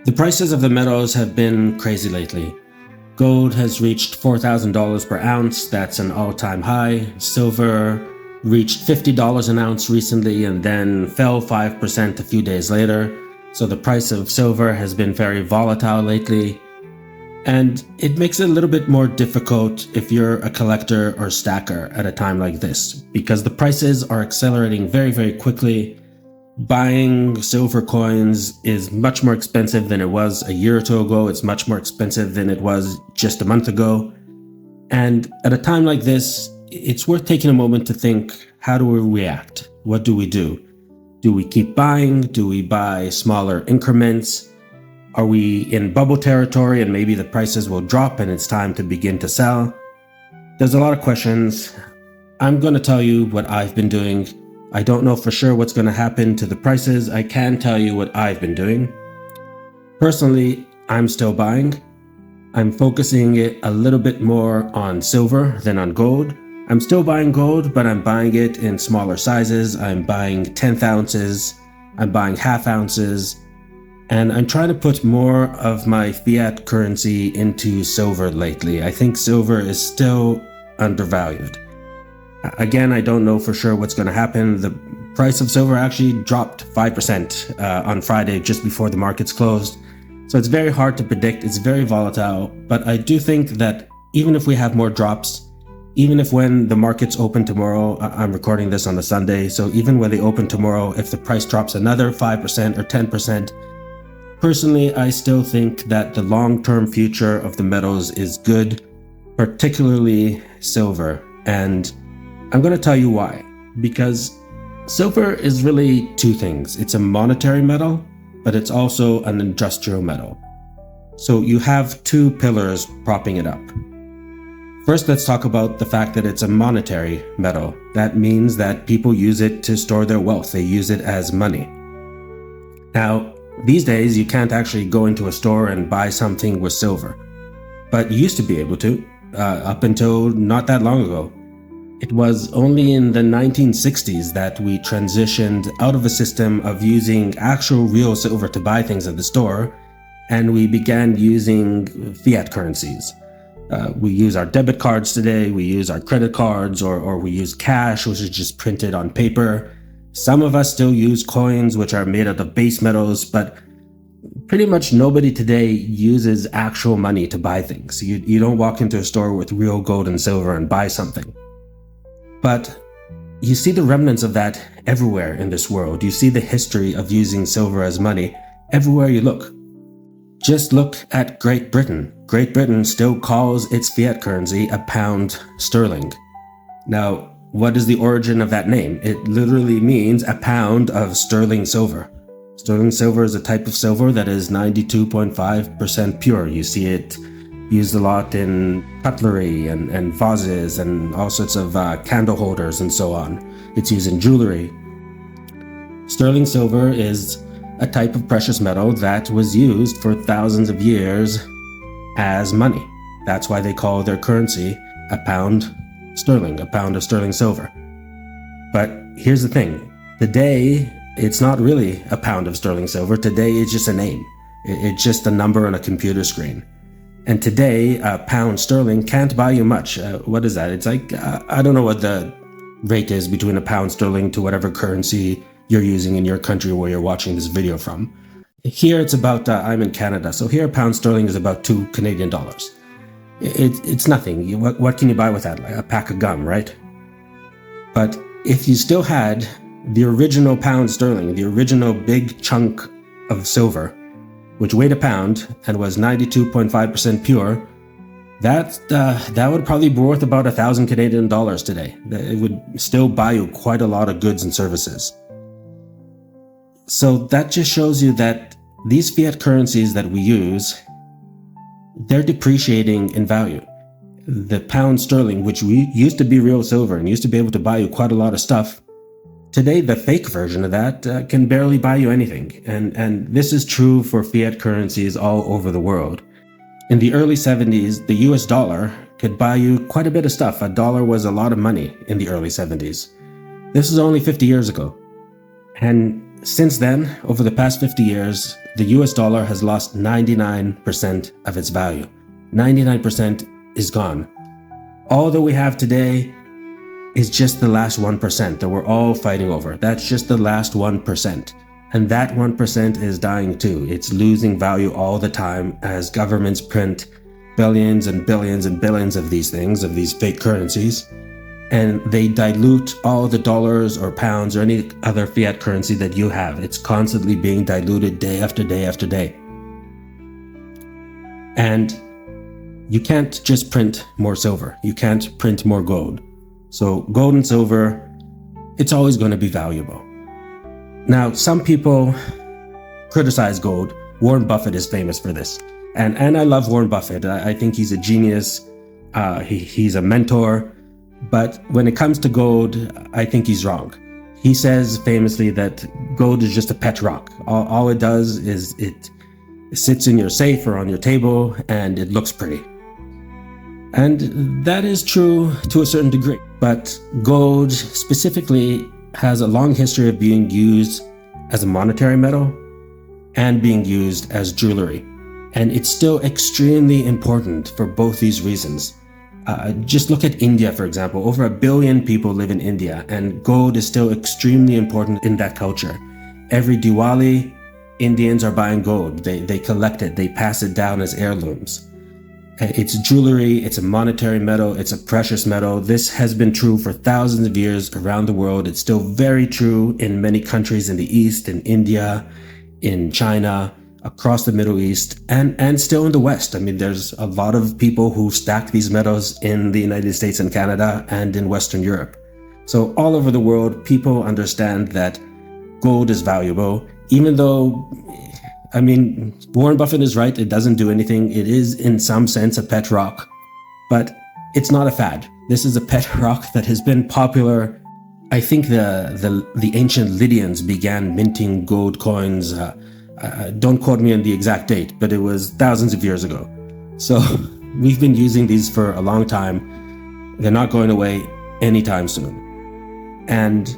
The prices of the metals have been crazy lately. Gold has reached $4,000 per ounce, that's an all-time high. Silver reached $50 an ounce recently and then fell 5% a few days later. So the price of silver has been very volatile lately. And it makes it a little bit more difficult if you're a collector or stacker at a time like this, because the prices are accelerating very, very quickly. Buying silver coins is much more expensive than it was a year or two ago. It's much more expensive than it was just a month ago. And at a time like this, it's worth taking a moment to think, how do we react? What do we do? Do we keep buying? Do we buy smaller increments? Are we in bubble territory and maybe the prices will drop and it's time to begin to sell? There's a lot of questions. I'm going to tell you what I've been doing. I don't know for sure what's going to happen to the prices. I can tell you what I've been doing. Personally, I'm still buying. I'm focusing it a little bit more on silver than on gold. I'm still buying gold, but I'm buying it in smaller sizes. I'm buying 10th ounces. I'm buying half ounces. And I'm trying to put more of my fiat currency into silver lately. I think silver is still undervalued. Again, I don't know for sure what's going to happen. The price of silver actually dropped 5% on Friday just before the markets closed. So it's very hard to predict. It's very volatile. But I do think that even if we have more drops, even if when the markets open tomorrow, I'm recording this on a Sunday, so even when they open tomorrow, if the price drops another 5% or 10%, personally, I still think that the long-term future of the metals is good, particularly silver. And I'm going to tell you why. Because silver is really two things. It's a monetary metal, but it's also an industrial metal. So you have two pillars propping it up. First, let's talk about the fact that it's a monetary metal. That means that people use it to store their wealth. They use it as money. Now, these days, you can't actually go into a store and buy something with silver. But you used to be able to, up until not that long ago. It was only in the 1960s that we transitioned out of a system of using actual real silver to buy things at the store, and we began using fiat currencies. We use our debit cards today, we use our credit cards, or we use cash, which is just printed on paper. Some of us still use coins, which are made out of base metals, but pretty much nobody today uses actual money to buy things. You don't walk into a store with real gold and silver and buy something. But you see the remnants of that everywhere in this world. You see the history of using silver as money everywhere you look. Just look at Great Britain. Great Britain still calls its fiat currency a pound sterling. Now, what is the origin of that name? It literally means a pound of sterling silver. Sterling silver is a type of silver that is 92.5% pure. You see it used a lot in cutlery and vases and all sorts of candle holders and so on. It's used in jewelry. Sterling silver is a type of precious metal that was used for thousands of years as money. That's why they call their currency a pound sterling, a pound of sterling silver. But here's the thing. Today, it's not really a pound of sterling silver. Today, it's just a name. It's just a number on a computer screen. And today, a pound sterling can't buy you much. What is that? It's like, I don't know what the rate is between a pound sterling to whatever currency you're using in your country where you're watching this video from. Here it's about, I'm in Canada, so here a pound sterling is about $2 Canadian. It's nothing. What can you buy with that? Like a pack of gum, right? But if you still had the original pound sterling, the original big chunk of silver, which weighed a pound and was 92.5% pure, that would probably be worth about 1,000 Canadian dollars today. It would still buy you quite a lot of goods and services. So that just shows you that these fiat currencies that we use, they're depreciating in value. The pound sterling, which we used to be real silver and used to be able to buy you quite a lot of stuff, today, the fake version of that can barely buy you anything. And this is true for fiat currencies all over the world. In the early 70s, the US dollar could buy you quite a bit of stuff. A dollar was a lot of money in the early 70s. This is only 50 years ago. And since then, over the past 50 years, the US dollar has lost 99% of its value. 99% is gone. All that we have today is just the last 1% that we're all fighting over. That's just the last 1%. And that 1% is dying too. It's losing value all the time as governments print billions and billions and billions of these things, of these fake currencies, and they dilute all the dollars or pounds or any other fiat currency that you have. It's constantly being diluted day after day after day. And you can't just print more silver. You can't print more gold. So gold and silver, it's always going to be valuable. Now, some people criticize gold. Warren Buffett is famous for this. And I love Warren Buffett. I think he's a genius. He's a mentor. But when it comes to gold, I think he's wrong. He says famously that gold is just a pet rock. All it does is it sits in your safe or on your table and it looks pretty. And that is true to a certain degree. But gold specifically has a long history of being used as a monetary metal and being used as jewelry. And it's still extremely important for both these reasons. Just look at India, for example. Over 1 billion people live in India, and gold is still extremely important in that culture. Every Diwali, Indians are buying gold. They collect it, they pass it down as heirlooms. It's jewelry, it's a monetary metal, it's a precious metal. This has been true for thousands of years around the world. It's still very true in many countries in the East, in India, in China, across the Middle East, and still in the West. I mean, there's a lot of people who stack these metals in the United States and Canada and in Western Europe. So all over the world, people understand that gold is valuable, even though, I mean, Warren Buffett is right, it doesn't do anything. It is, in some sense, a pet rock, but it's not a fad. This is a pet rock that has been popular. I think the ancient Lydians began minting gold coins. Don't quote me on the exact date, but it was thousands of years ago. So we've been using these for a long time. They're not going away anytime soon. And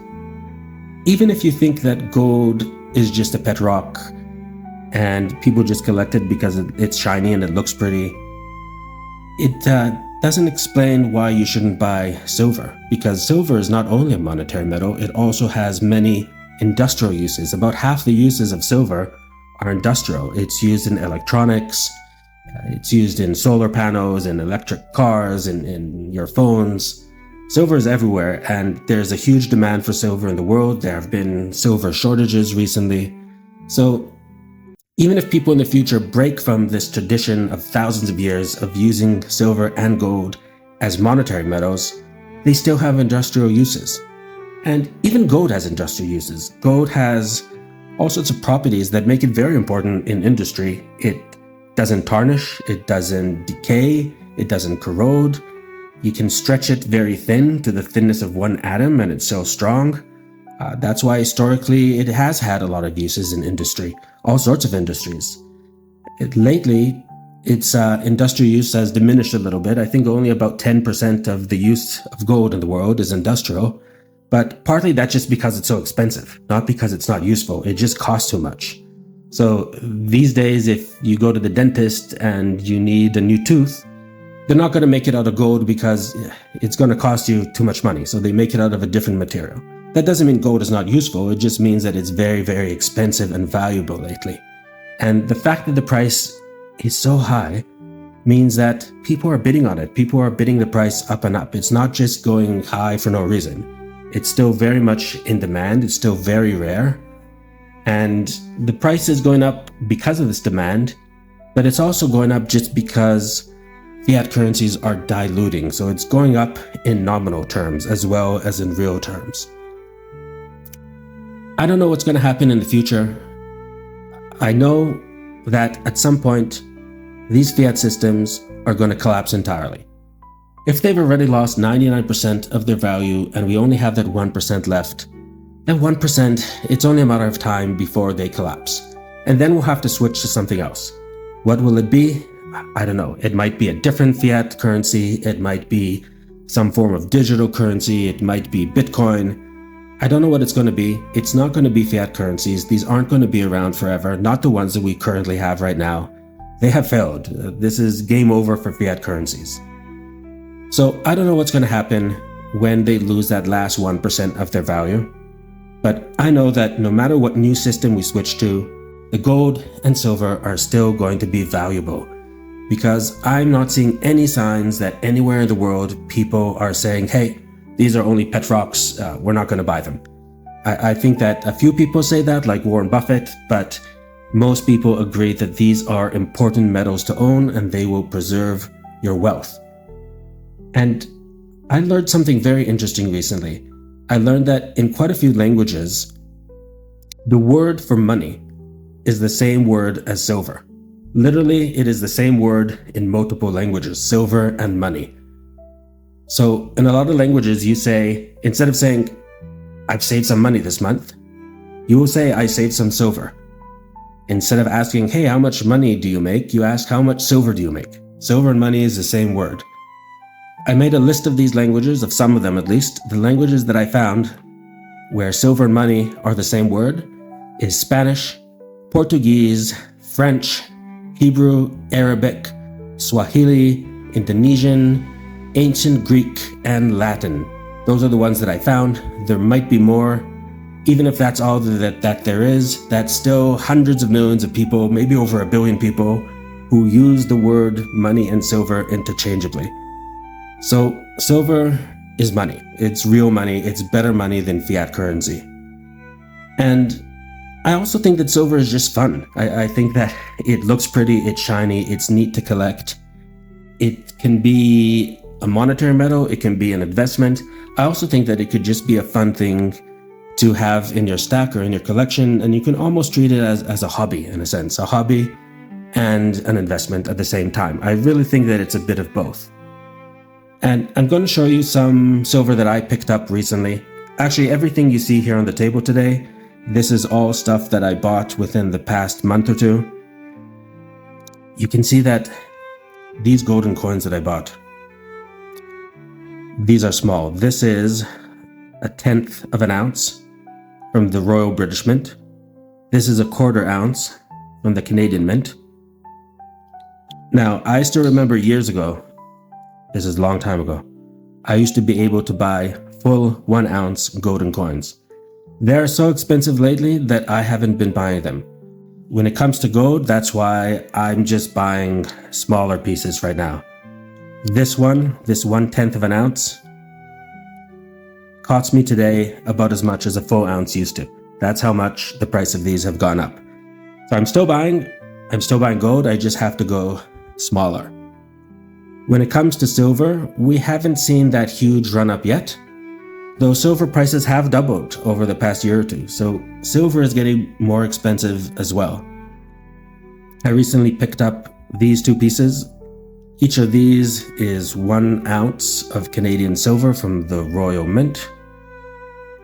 even if you think that gold is just a pet rock and people just collect it because it's shiny and it looks pretty, it doesn't explain why you shouldn't buy silver, because silver is not only a monetary metal, it also has many industrial uses. About half the uses of silver are industrial. It's used in electronics, it's used in solar panels, in electric cars, in your phones. Silver is everywhere, and there's a huge demand for silver in the world. There have been silver shortages recently. So even if people in the future break from this tradition of thousands of years of using silver and gold as monetary metals, they still have industrial uses. And even gold has industrial uses. Gold has all sorts of properties that make it very important in industry. It doesn't tarnish, it doesn't decay, it doesn't corrode. You can stretch it very thin to the thinness of one atom and it's so strong. That's why historically it has had a lot of uses in industry, all sorts of industries. Lately, its industrial use has diminished a little bit. I think only about 10% of the use of gold in the world is industrial. But partly that's just because it's so expensive, not because it's not useful. It just costs too much. So these days, if you go to the dentist and you need a new tooth, they're not going to make it out of gold because it's going to cost you too much money. So they make it out of a different material. That doesn't mean gold is not useful. It just means that it's very, very expensive and valuable lately. And the fact that the price is so high means that people are bidding on it. People are bidding the price up and up. It's not just going high for no reason. It's still very much in demand. It's still very rare. And the price is going up because of this demand, but it's also going up just because fiat currencies are diluting. So it's going up in nominal terms as well as in real terms. I don't know what's going to happen in the future. I know that at some point, these fiat systems are going to collapse entirely. If they've already lost 99% of their value and we only have that 1% left, that 1%, it's only a matter of time before they collapse. And then we'll have to switch to something else. What will it be? I don't know. It might be a different fiat currency. It might be some form of digital currency. It might be Bitcoin. I don't know what it's going to be. It's not going to be fiat currencies. These aren't going to be around forever, not the ones that we currently have right now. They have failed. This is game over for fiat currencies. So I don't know what's going to happen when they lose that last 1% of their value. But I know that no matter what new system we switch to, the gold and silver are still going to be valuable. Because I'm not seeing any signs that anywhere in the world people are saying, hey, these are only pet rocks, we're not going to buy them. I think that a few people say that, like Warren Buffett, but most people agree that these are important metals to own and they will preserve your wealth. And I learned something very interesting recently. I learned that in quite a few languages, the word for money is the same word as silver. Literally, it is the same word in multiple languages, silver and money. So in a lot of languages, you say, instead of saying, I've saved some money this month, you will say, I saved some silver. Instead of asking, hey, how much money do you make? You ask, how much silver do you make? Silver and money is the same word. I made a list of these languages, of some of them at least. The languages that I found where silver and money are the same word is Spanish, Portuguese, French, Hebrew, Arabic, Swahili, Indonesian, Ancient Greek, and Latin. Those are the ones that I found. There might be more. Even if that's all that there is, that's still hundreds of millions of people, maybe over 1 billion people, who use the word money and silver interchangeably. So silver is money. It's real money. It's better money than fiat currency. And I also think that silver is just fun. I think that it looks pretty, it's shiny, it's neat to collect. It can be a monetary metal, it can be an investment. I also think that it could just be a fun thing to have in your stack or in your collection, and you can almost treat it as a hobby in a sense, a hobby and an investment at the same time. I really think that it's a bit of both. And I'm going to show you some silver that I picked up recently. Actually, everything you see here on the table today, this is all stuff that I bought within the past month or two. You can see that these golden coins that I bought, these are small. This is 1/10 of an ounce from the Royal British Mint. This is 1/4 ounce from the Canadian Mint. Now, I still remember years ago, this is a long time ago, I used to be able to buy full 1 ounce golden coins. They're so expensive lately that I haven't been buying them. When it comes to gold, that's why I'm just buying smaller pieces right now. This one, this 1/10 of an ounce, costs me today about as much as a full ounce used to. That's how much the price of these have gone up. So I'm still buying gold, I just have to go smaller. When it comes to silver, we haven't seen that huge run up yet, though silver prices have doubled over the past year or two, so silver is getting more expensive as well. I recently picked up these 2 pieces. Each of these is 1 ounce of Canadian silver from the Royal Mint.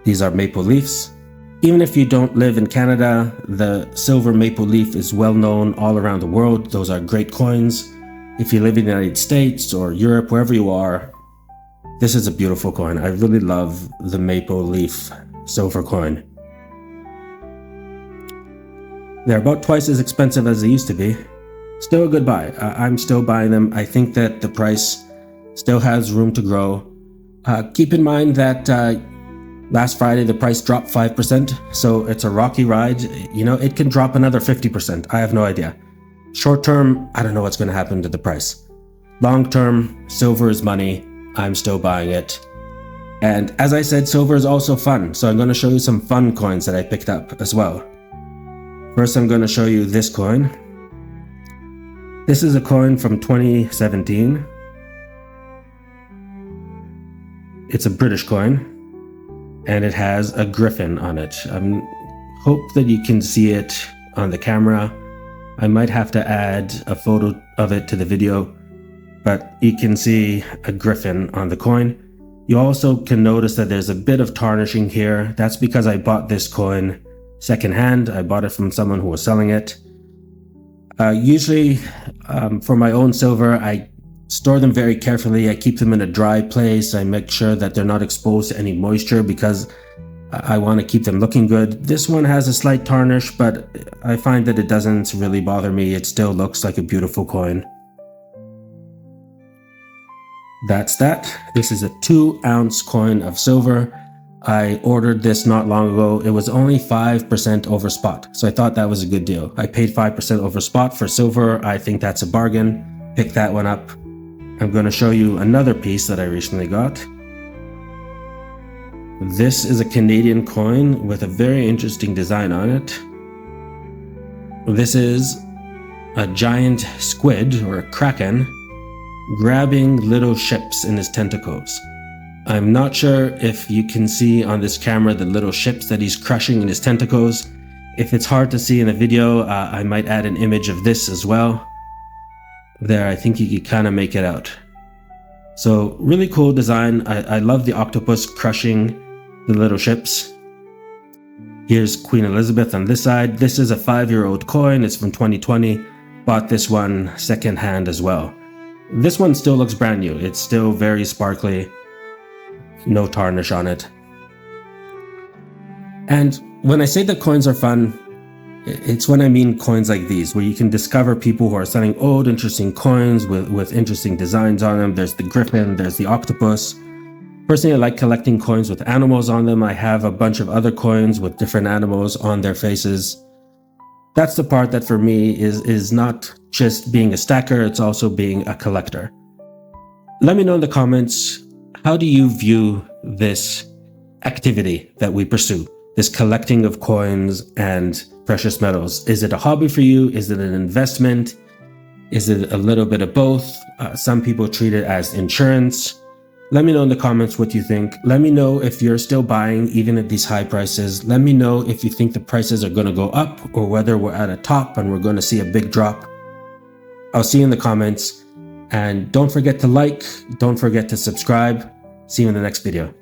These are maple leafs. Even if you don't live in Canada, the silver maple leaf is well known all around the world. Those are great coins. If you live in the United States or Europe, wherever you are, this is a beautiful coin. I really love the maple leaf silver coin. They're about twice as expensive as they used to be. Still a good buy. I'm still buying them. I think that the price still has room to grow. Keep in mind that last Friday the price dropped 5%, so it's a rocky ride. You know, it can drop another 50%. I have no idea. Short term, I don't know what's going to happen to the price. Long term, silver is money. I'm still buying it. And as I said, silver is also fun, so I'm going to show you some fun coins that I picked up as well. First, I'm going to show you this coin. This is a coin from 2017. It's a British coin, and it has a griffin on it. I hope that you can see it on the camera. I might have to add a photo of it to the video, but you can see a griffin on the coin. You also can notice that there's a bit of tarnishing here. That's because I bought this coin secondhand. I bought it from someone who was selling it. Usually, for my own silver, I store them very carefully. I keep them in a dry place. I make sure that they're not exposed to any moisture because I want to keep them looking good. This one has a slight tarnish, but I find that it doesn't really bother me. It still looks like a beautiful coin. That's that. This is a 2-ounce coin of silver. I ordered this not long ago. It was only 5% over spot, so I thought that was a good deal. I paid 5% over spot for silver. I think that's a bargain. Pick that one up. I'm going to show you another piece that I recently got. This is a Canadian coin with a very interesting design on it. This is a giant squid, or a kraken, grabbing little ships in his tentacles. I'm not sure if you can see on this camera the little ships that he's crushing in his tentacles. If it's hard to see in the video, I might add an image of this as well. There, I think you can kind of make it out. So, really cool design. I love the octopus crushing the little ships. Here's Queen Elizabeth on this side. This is a 5-year-old coin. It's from 2020. Bought this one secondhand as well. This one still looks brand new. It's still very sparkly. No tarnish on it. And when I say that coins are fun, it's when I mean coins like these, where you can discover people who are selling old, interesting coins with interesting designs on them. There's the griffin, there's the octopus. Personally, I like collecting coins with animals on them. I have a bunch of other coins with different animals on their faces. That's the part that for me is not just being a stacker, it's also being a collector. Let me know in the comments, how do you view this activity that we pursue? This collecting of coins and precious metals. Is it a hobby for you? Is it an investment? Is it a little bit of both? Some people treat it as insurance. Let me know in the comments what you think. Let me know if you're still buying even at these high prices. Let me know if you think the prices are going to go up or whether we're at a top and we're going to see a big drop. I'll see you in the comments. And don't forget to like, don't forget to subscribe. See you in the next video.